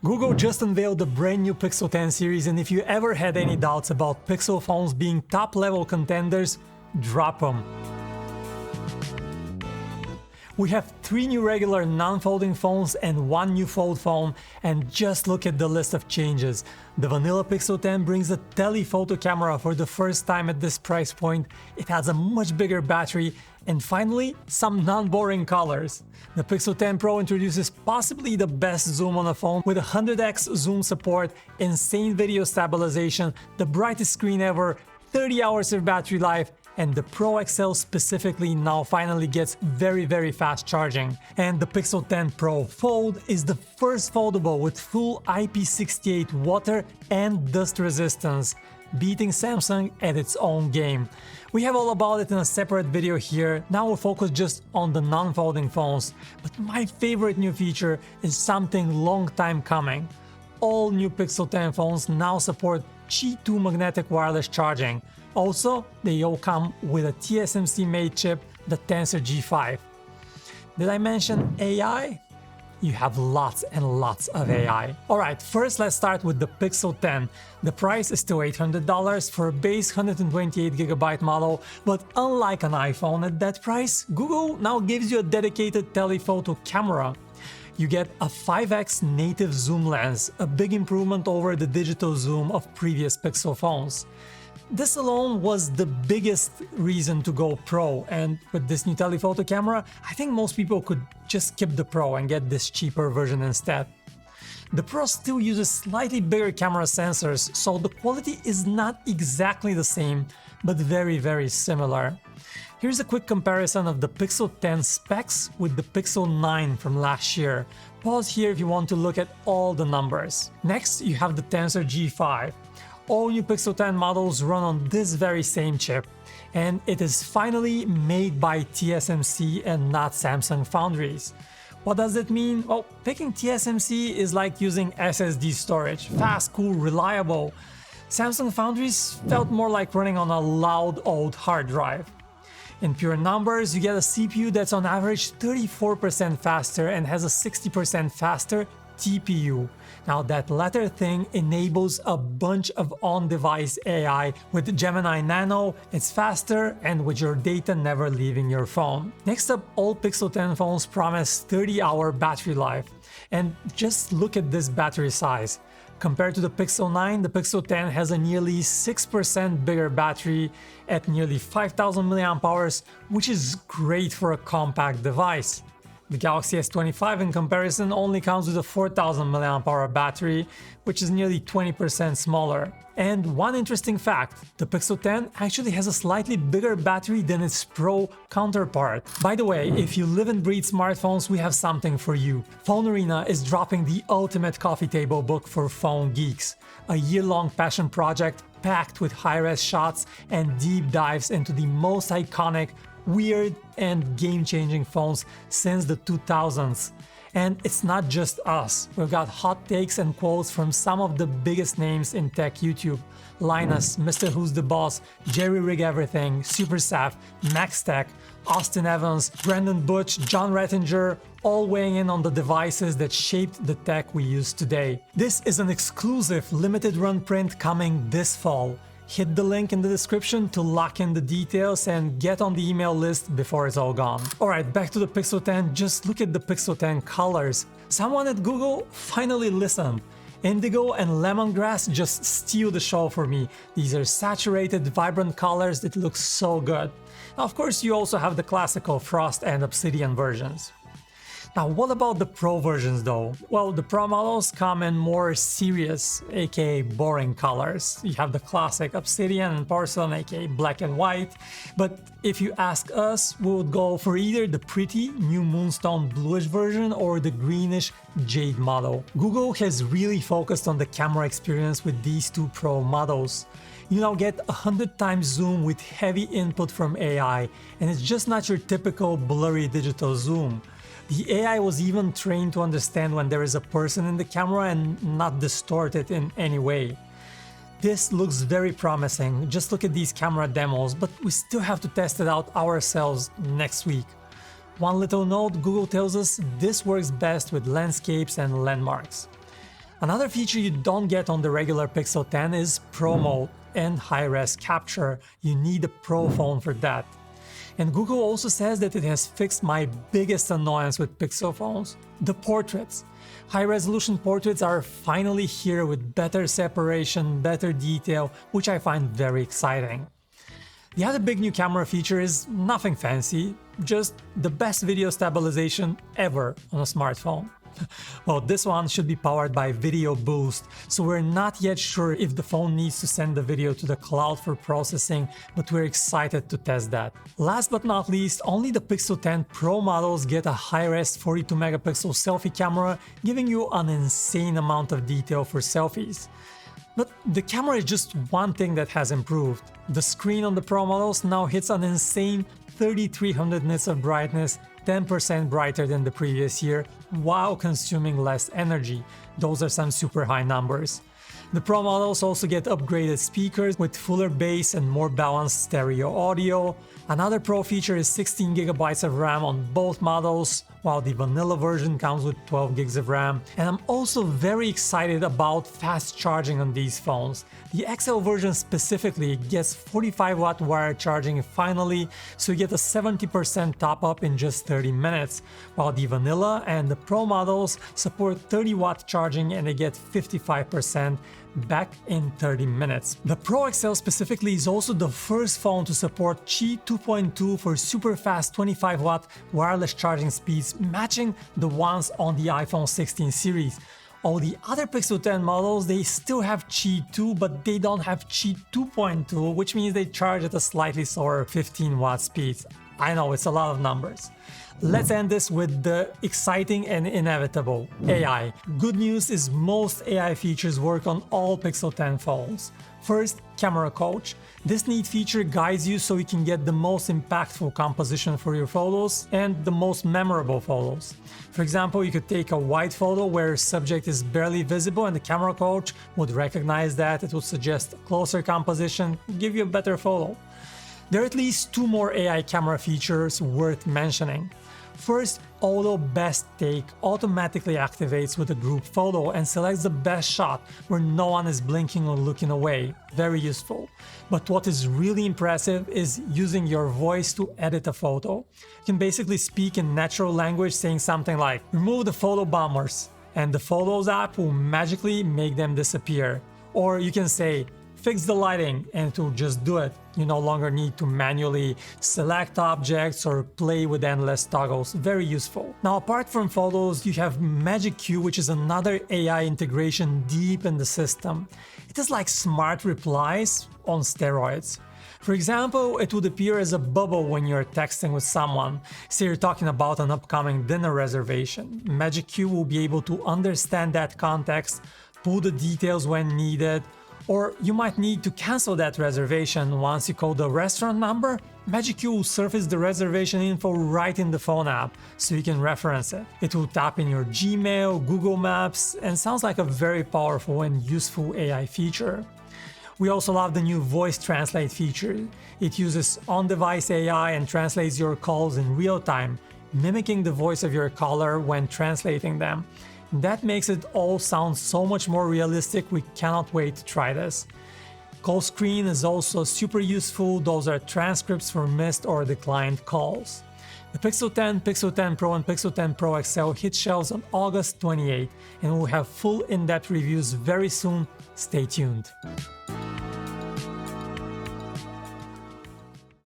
Google just unveiled the brand new Pixel 10 series, and if you ever had any doubts about Pixel phones being top-level contenders, drop them. We have 3 new regular non-folding phones and 1 new fold phone, and just look at the list of changes. The vanilla Pixel 10 brings a telephoto camera for the first time at this price point, it has a much bigger battery, and finally, some non-boring colors. The Pixel 10 Pro introduces possibly the best zoom on a phone with 100x zoom support, insane video stabilization, the brightest screen ever, 30 hours of battery life, and the Pro XL specifically now finally gets very fast charging. And the Pixel 10 Pro Fold is the first foldable with full IP68 water and dust resistance, beating Samsung at its own game. We have all about it in a separate video here, now we'll focus just on the non-folding phones. But my favorite new feature is something long time coming. All new Pixel 10 phones now support Qi 2 magnetic wireless charging. Also, they all come with a TSMC made chip, the Tensor G5. Did I mention AI? You have lots and lots of AI. Alright, first let's start with the Pixel 10. The price is still $800 for a base 128GB model, but unlike an iPhone at that price, Google now gives you a dedicated telephoto camera. You get a 5x native zoom lens, a big improvement over the digital zoom of previous Pixel phones. This alone was the biggest reason to go Pro, and with this new telephoto camera, I think most people could just skip the Pro and get this cheaper version instead. The Pro still uses slightly bigger camera sensors, so the quality is not exactly the same, but very similar. Here's a quick comparison of the Pixel 10 specs with the Pixel 9 from last year. Pause here if you want to look at all the numbers. Next, you have the Tensor G5. All new Pixel 10 models run on this very same chip, and it is finally made by TSMC and not Samsung foundries. What does it mean? Well, picking TSMC is like using SSD storage, fast, cool, reliable. Samsung foundries felt more like running on a loud old hard drive. In pure numbers, you get a CPU that's on average 34% faster and has a 60% faster TPU. Now that latter thing enables a bunch of on-device AI. With Gemini Nano, it's faster and with your data never leaving your phone. Next up, all Pixel 10 phones promise 30-hour battery life. And just look at this battery size. Compared to the Pixel 9, the Pixel 10 has a nearly 6% bigger battery at nearly 5000 mAh, which is great for a compact device. The Galaxy S25 in comparison only comes with a 4000 mAh battery, which is nearly 20% smaller. And one interesting fact, the Pixel 10 actually has a slightly bigger battery than its Pro counterpart. By the way, if you live and breathe smartphones, we have something for you. PhoneArena is dropping the ultimate coffee table book for phone geeks. A year-long passion project packed with high-res shots and deep dives into the most iconic, weird and game-changing phones since the 2000s. And it's not just us. We've got hot takes and quotes from some of the biggest names in tech YouTube. Linus, Mr. Who's the Boss, Jerry Rig Everything, Supersaf, Max Tech, Austin Evans, Brandon Butch, John Rettinger, all weighing in on the devices that shaped the tech we use today. This is an exclusive limited run print coming this fall. Hit the link in the description to lock in the details and get on the email list before it's all gone. Alright, back to the Pixel 10, just look at the Pixel 10 colors. Someone at Google finally listened. Indigo and lemongrass just steal the show for me. These are saturated, vibrant colors that look so good. Now, of course, you also have the classical frost and obsidian versions. Now, what about the Pro versions though? Well, the Pro models come in more serious, aka boring colors. You have the classic obsidian and porcelain, aka black and white. But if you ask us, we would go for either the pretty new moonstone bluish version or the greenish jade model. Google has really focused on the camera experience with these 2 Pro models. You now get 100 times zoom with heavy input from AI, and it's just not your typical blurry digital zoom. The AI was even trained to understand when there is a person in the camera and not distort it in any way. This looks very promising, just look at these camera demos, but we still have to test it out ourselves next week. One little note, Google tells us this works best with landscapes and landmarks. Another feature you don't get on the regular Pixel 10 is Pro Mode and high-res capture. You need a Pro phone for that. And Google also says that it has fixed my biggest annoyance with Pixel phones, the portraits. High-resolution portraits are finally here with better separation, better detail, which I find very exciting. The other big new camera feature is nothing fancy, just the best video stabilization ever on a smartphone. Well, this one should be powered by Video Boost, so we're not yet sure if the phone needs to send the video to the cloud for processing, but we're excited to test that. Last but not least, only the Pixel 10 Pro models get a high-res 42 megapixel selfie camera, giving you an insane amount of detail for selfies. But the camera is just one thing that has improved. The screen on the Pro models now hits an insane 3300 nits of brightness, 10% brighter than the previous year, while consuming less energy. Those are some super high numbers. The Pro models also get upgraded speakers with fuller bass and more balanced stereo audio. Another Pro feature is 16 GB of RAM on both models, while the vanilla version comes with 12 GB of RAM. And I'm also very excited about fast charging on these phones. The XL version specifically gets 45-watt wired charging finally, so you get a 70% top up in just 30 minutes, while the vanilla and the Pro models support 30-watt charging and they get 55% back in 30 minutes. The Pro XL specifically is also the first phone to support Qi 2.2 for super fast 25-watt wireless charging speeds, matching the ones on the iPhone 16 series. All the other Pixel 10 models, they still have Qi 2, but they don't have Qi 2.2, which means they charge at a slightly slower 15-watt speeds. I know, it's a lot of numbers. Let's end this with the exciting and inevitable, AI. Good news is most AI features work on all Pixel 10 phones. First, Camera Coach. This neat feature guides you so you can get the most impactful composition for your photos and the most memorable photos. For example, you could take a wide photo where subject is barely visible and the Camera Coach would recognize that, it would suggest a closer composition, give you a better photo. There are at least two more AI camera features worth mentioning. First, Auto Best Take automatically activates with a group photo and selects the best shot where no one is blinking or looking away. Very useful. But what is really impressive is using your voice to edit a photo. You can basically speak in natural language saying something like, "Remove the photo bombers," and the Photos app will magically make them disappear. Or you can say, "Fix the lighting," and it will just do it. You no longer need to manually select objects or play with endless toggles. Very useful. Now, apart from photos, you have Magic Q, which is another AI integration deep in the system. It is like smart replies on steroids. For example, it would appear as a bubble when you're texting with someone. Say you're talking about an upcoming dinner reservation. Magic Q will be able to understand that context, pull the details when needed. Or you might need to cancel that reservation. Once you call the restaurant number, Magic Q will surface the reservation info right in the phone app, so you can reference it. It will tap in your Gmail, Google Maps, and sounds like a very powerful and useful AI feature. We also love the new voice translate feature. It uses on-device AI and translates your calls in real time, mimicking the voice of your caller when translating them. That makes it all sound so much more realistic. We cannot wait to try this. Call screen is also super useful. Those are transcripts for missed or declined calls. The Pixel 10, Pixel 10 Pro and Pixel 10 Pro XL hit shelves on August 28, and we'll have full in-depth reviews very soon. Stay tuned.